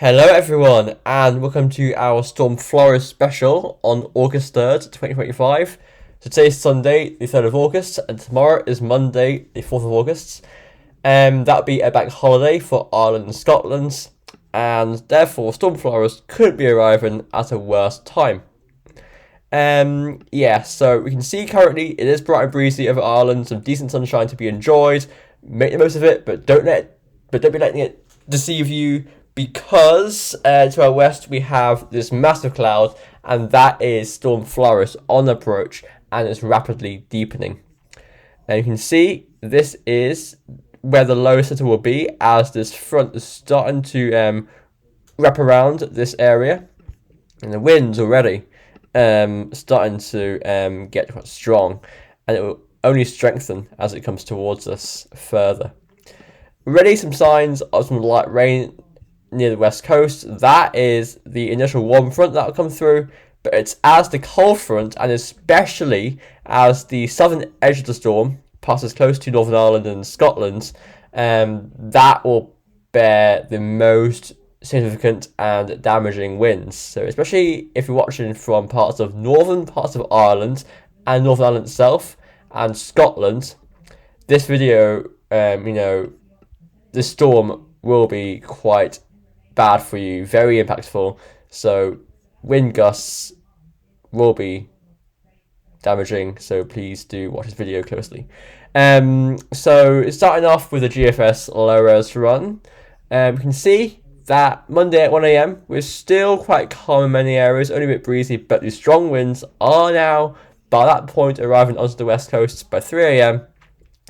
Hello everyone and welcome to our Storm Floris special on August 3rd, 2025. So today's Sunday, the 3rd of August, and tomorrow is Monday, the 4th of August. That'll be a bank holiday for Ireland and Scotland, and therefore Storm Floris could be arriving at a worse time. So we can see currently it is bright and breezy over Ireland, some decent sunshine to be enjoyed. Make the most of it, but don't be letting it deceive you, because to our west we have this massive cloud, and that is Storm Floris on approach, and it's rapidly deepening. Now you can see this is where the low center will be as this front is starting to wrap around this area, and the wind's already starting to get quite strong, and it will only strengthen as it comes towards us further. Already some signs of some light rain near the west coast. That is the initial warm front that will come through, but it's as the cold front, and especially as the southern edge of the storm passes close to Northern Ireland and Scotland, that will bear the most significant and damaging winds. So especially if you're watching from parts of northern parts of Ireland and Northern Ireland itself and Scotland, this video, the storm will be quite bad for you, very impactful. So wind gusts will be damaging, so please do watch this video closely. So starting off with the GFS low res run, you can see that Monday at 1 a.m. we're still quite calm in many areas, only a bit breezy, but the strong winds are now by that point arriving onto the west coast by 3 a.m.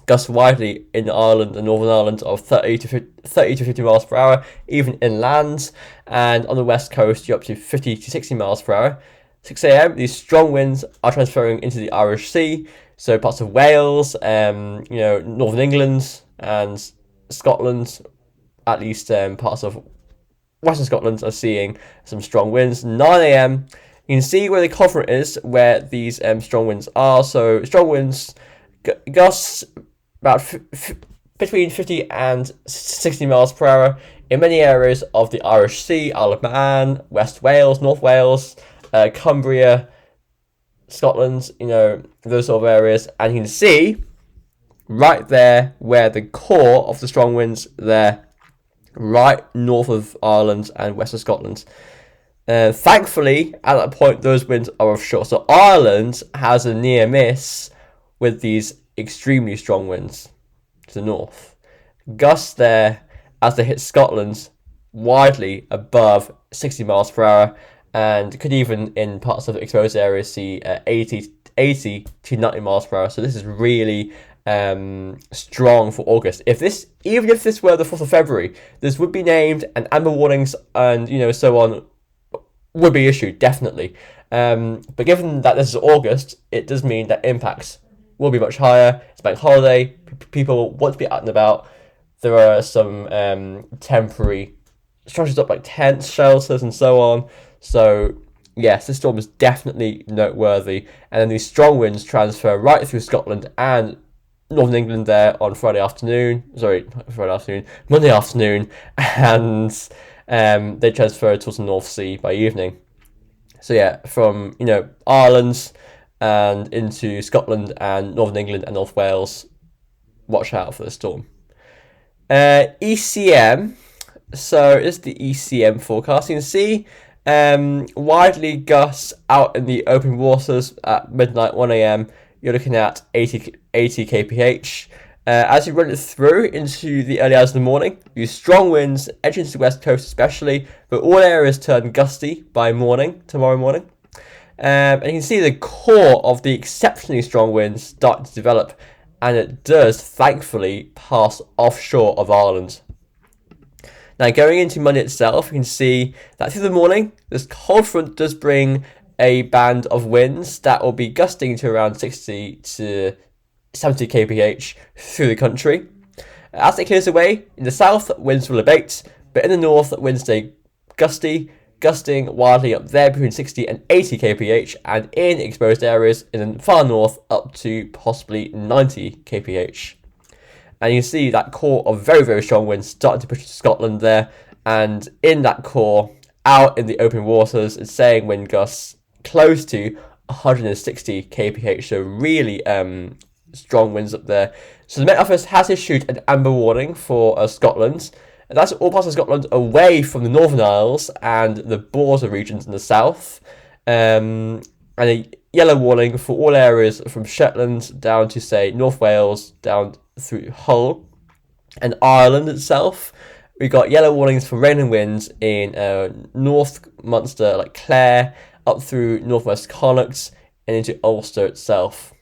Gusts widely in Ireland and Northern Ireland of 30 to 50 miles per hour, even inland, and on the west coast you're up to 50 to 60 miles per hour. 6 a.m. these strong winds are transferring into the Irish Sea, so parts of Wales, Northern England and Scotland, at least parts of Western Scotland are seeing some strong winds. 9 a.m. you can see where the cold front is, where these strong winds are. So strong winds, gusts about between 50 and 60 miles per hour in many areas of the Irish Sea, Isle of Man, West Wales, North Wales, Cumbria, Scotland, those sort of areas. And you can see right there where the core of the strong winds there, right north of Ireland and west of Scotland. Thankfully, at that point, those winds are offshore. So Ireland has a near miss with these extremely strong winds to the north. Gusts there as they hit Scotland widely above 60 miles per hour, and could even in parts of exposed areas see 80 to 90 miles per hour. So this is really strong for August. Even if this were the 4th of February, this would be named, and amber warnings and so on would be issued, definitely. But given that this is August, it does mean that impacts will be much higher. It's bank holiday, people want to be out and about. There are some temporary structures up like tents, shelters and so on. So yes, this storm is definitely noteworthy, and then these strong winds transfer right through Scotland and Northern England there on Monday afternoon, and they transfer towards the North Sea by evening. So yeah, from Ireland and into Scotland and Northern England and North Wales, watch out for the storm. ECM, so it's the ECM forecast. You can see widely gusts out in the open waters at midnight, 1 a.m. You're looking at 80 kph. As you run it through into the early hours of the morning, these strong winds edge into the west coast especially, but all areas turn gusty by tomorrow morning. And you can see the core of the exceptionally strong winds starting to develop, and it does thankfully pass offshore of Ireland. Now going into Monday itself, you can see that through the morning, this cold front does bring a band of winds that will be gusting to around 60 to 70 kph through the country. As it clears away, in the south, winds will abate, but in the north, winds stay gusting wildly up there between 60 and 80 kph, and in exposed areas in the far north up to possibly 90 kph. And you can see that core of very, very strong winds starting to push to Scotland there, And in that core, out in the open waters, it's saying wind gusts close to 160 kph, so really strong winds up there. So the Met Office has issued an amber warning for Scotland. And that's all parts of Scotland away from the Northern Isles and the border regions in the south. And a yellow warning for all areas from Shetland down to, say, North Wales, down through Hull and Ireland itself. We got yellow warnings for rain and winds in North Munster, like Clare, up through northwest Connacht and into Ulster itself.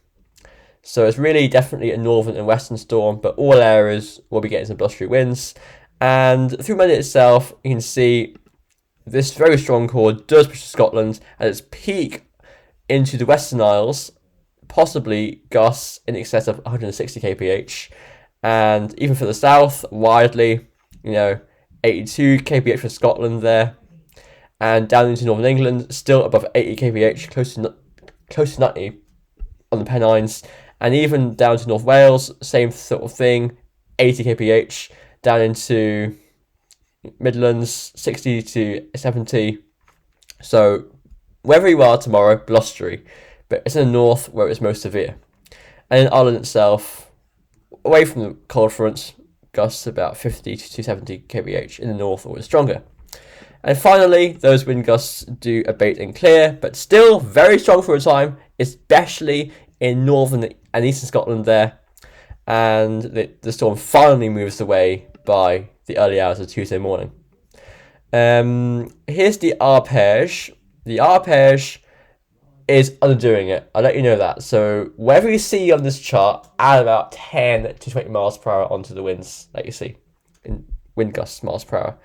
So it's really definitely a northern and western storm, but all areas will be getting some blustery winds. And through Monday itself, you can see this very strong core does push Scotland at its peak into the Western Isles, possibly gusts in excess of 160 kph. And even for the south, widely, 82 kph for Scotland there. And down into northern England, still above 80 kph, close to 90 on the Pennines. And even down to North Wales, same sort of thing, 80 kph. Down into Midlands, 60 to 70. So wherever you are tomorrow, blustery. But it's in the north where it's most severe. And in Ireland itself, away from the cold fronts, gusts about 50 to 70 kph. In the north, always stronger. And finally, those wind gusts do abate and clear, but still very strong for a time, especially in northern and eastern Scotland there. And the storm finally moves away by the early hours of Tuesday morning. Here's the arpege. The arpege is undoing it. I'll let you know that. So whatever you see on this chart, add about 10 to 20 miles per hour onto the winds that you see in wind gusts miles per hour.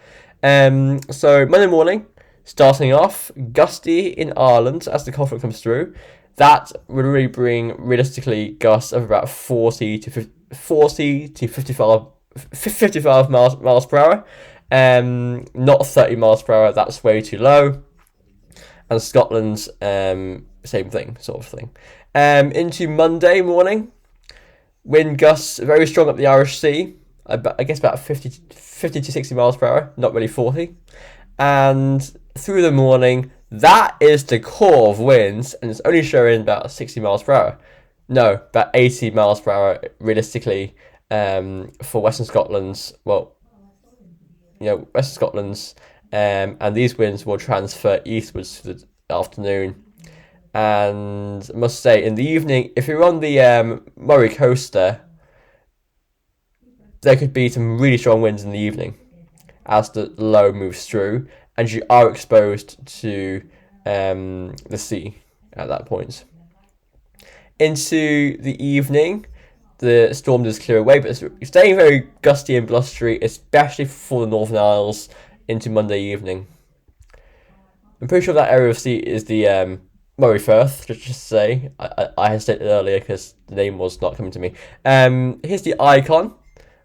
So Monday morning, starting off, gusty in Ireland as the cold front comes through. That would really bring realistically gusts of about 40 to 55 miles per hour. Not 30 miles per hour. That's way too low. And Scotland's same thing, sort of thing. Into Monday morning, wind gusts very strong up the Irish Sea. I guess about 50 to 60 miles per hour. Not really 40. And through the morning, that is the core of winds, and it's only showing about 60 miles per hour. No, about 80 miles per hour realistically for Western Scotland's, Western Scotland's, and these winds will transfer eastwards to the afternoon. And I must say, in the evening, if you're on the Moray coast there could be some really strong winds in the evening as the low moves through, and you are exposed to the sea at that point. Into the evening, the storm does clear away, but it's staying very gusty and blustery, especially for the Northern Isles into Monday evening. I'm pretty sure that area of sea is the Moray Firth, just to say. I hesitated earlier because the name was not coming to me. Here's the icon,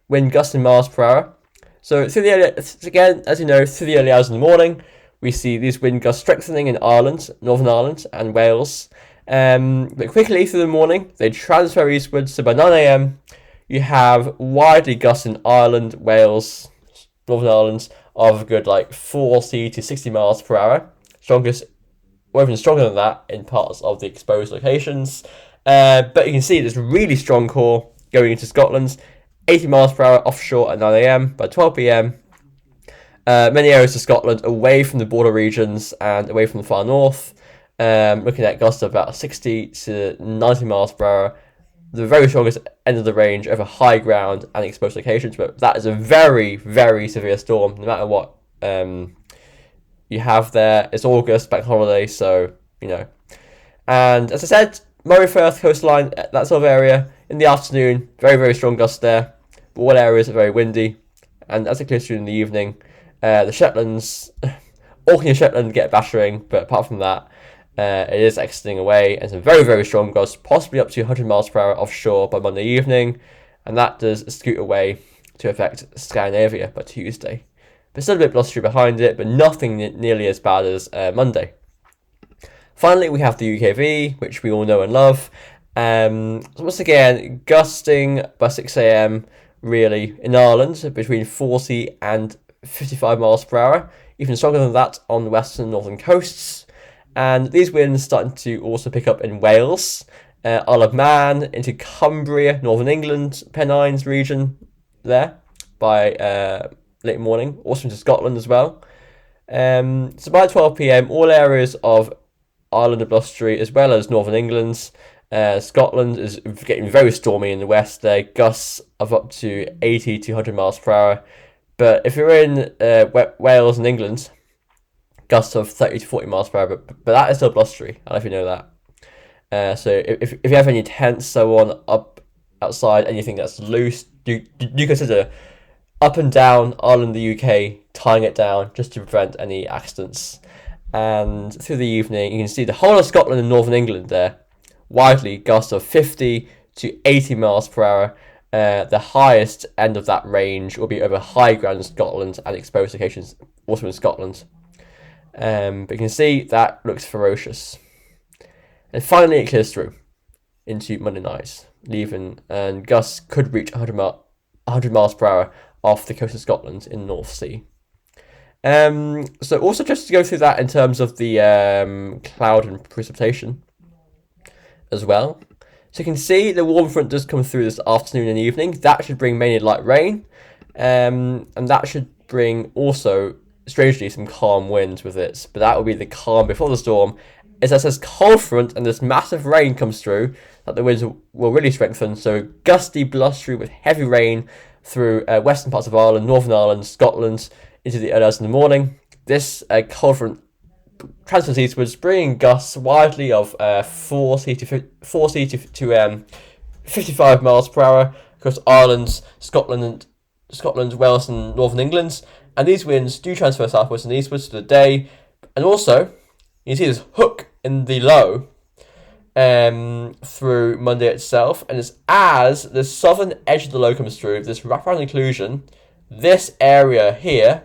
wind gusts in miles per hour. So through the early hours in the morning, we see these wind gusts strengthening in Ireland, Northern Ireland and Wales. But quickly through the morning, they transfer eastwards. So by 9 a.m, you have widely gusts in Ireland, Wales, Northern Ireland of a good 40 to 60 miles per hour. Strongest, or even stronger than that in parts of the exposed locations. But you can see this really strong core going into Scotland. 80 miles per hour offshore at 9 a.m. By 12 p.m, many areas of Scotland away from the border regions and away from the far north, looking at gusts of about 60 to 90 miles per hour. The very strongest end of the range over high ground and exposed locations, but that is a very, very severe storm, no matter what you have there. It's August, bank holiday, so, And as I said, Moray Firth coastline, that sort of area, in the afternoon, very, very strong gusts there. But all areas are very windy. And as it clears through in the evening, the Shetlands, Orkney and Shetland get battering, but apart from that, it is exiting away, and some very, very strong gusts, possibly up to 100 miles per hour offshore by Monday evening. And that does scoot away to affect Scandinavia by Tuesday. But still a bit blustery behind it, but nothing nearly as bad as Monday. Finally, we have the UKV, which we all know and love. So once again, gusting by 6 a.m, really, in Ireland, between 40 and 55 miles per hour, even stronger than that on the western and northern coasts. And these winds starting to also pick up in Wales, Isle of Man, into Cumbria, northern England, Pennines region there by late morning, also into Scotland as well. So by 12 p.m, all areas of Ireland are blustery, as well as northern England. Scotland is getting very stormy in the west there, gusts of up to 80 to 100 miles per hour. But if you're in Wales and England, gusts of 30 to 40 miles per hour, but that is still blustery. I don't know if you know that. So if you have any tents, so on, up outside, anything that's loose, do consider up and down Ireland, the UK, tying it down just to prevent any accidents. And through the evening, you can see the whole of Scotland and northern England there, widely gusts of 50 to 80 miles per hour. The highest end of that range will be over high ground in Scotland and exposed locations also in Scotland. But you can see that looks ferocious. And finally it clears through into Monday night, leaving, and gusts could reach 100 miles per hour off the coast of Scotland in the North Sea. So also just to go through that in terms of the cloud and precipitation as well. So you can see the warm front does come through this afternoon and evening. That should bring mainly light rain, and that should bring also, strangely, some calm winds with it. But that will be the calm before the storm. It's as this cold front and this massive rain comes through that the winds will really strengthen. So gusty, blustery with heavy rain through western parts of Ireland, Northern Ireland, Scotland into the early hours in the morning. This cold front transfers eastwards, bringing gusts widely of 40 to 55 miles per hour across Ireland, Scotland, Wales, and Northern England. And these winds do transfer southwards and eastwards to the day. And also, you can see this hook in the low through Monday itself. And it's as the southern edge of the low comes through, this wraparound inclusion, this area here,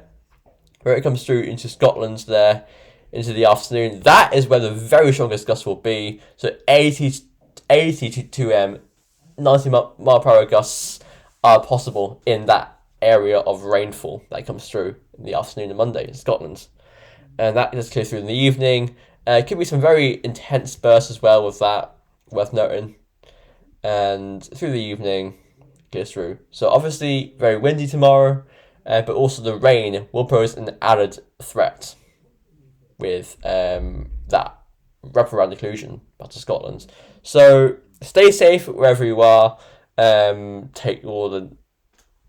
where it comes through into Scotland there, into the afternoon, that is where the very strongest gusts will be. So 80 to 90 mile per hour gusts are possible in that area of rainfall that comes through in the afternoon of Monday in Scotland. And that is clear through in the evening. Could be some very intense bursts as well with that, worth noting. And through the evening, goes through. So obviously very windy tomorrow, but also the rain will pose an added threat with that wraparound inclusion back to Scotland. So stay safe wherever you are. Take all the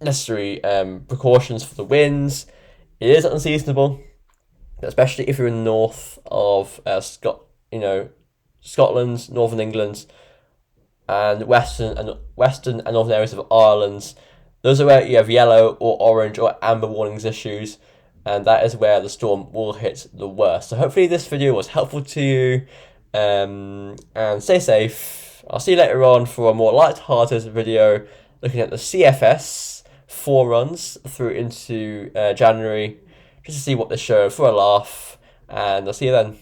necessary precautions for the winds. It is unseasonable, especially if you're in the north of Scotland, northern England, and western and northern areas of Ireland. Those are where you have yellow or orange or amber warnings issues, and that is where the storm will hit the worst. So hopefully this video was helpful to you, and stay safe. I'll see you later on for a more light-hearted video looking at the CFS 4 runs through into January, just to see what they show for a laugh, and I'll see you then.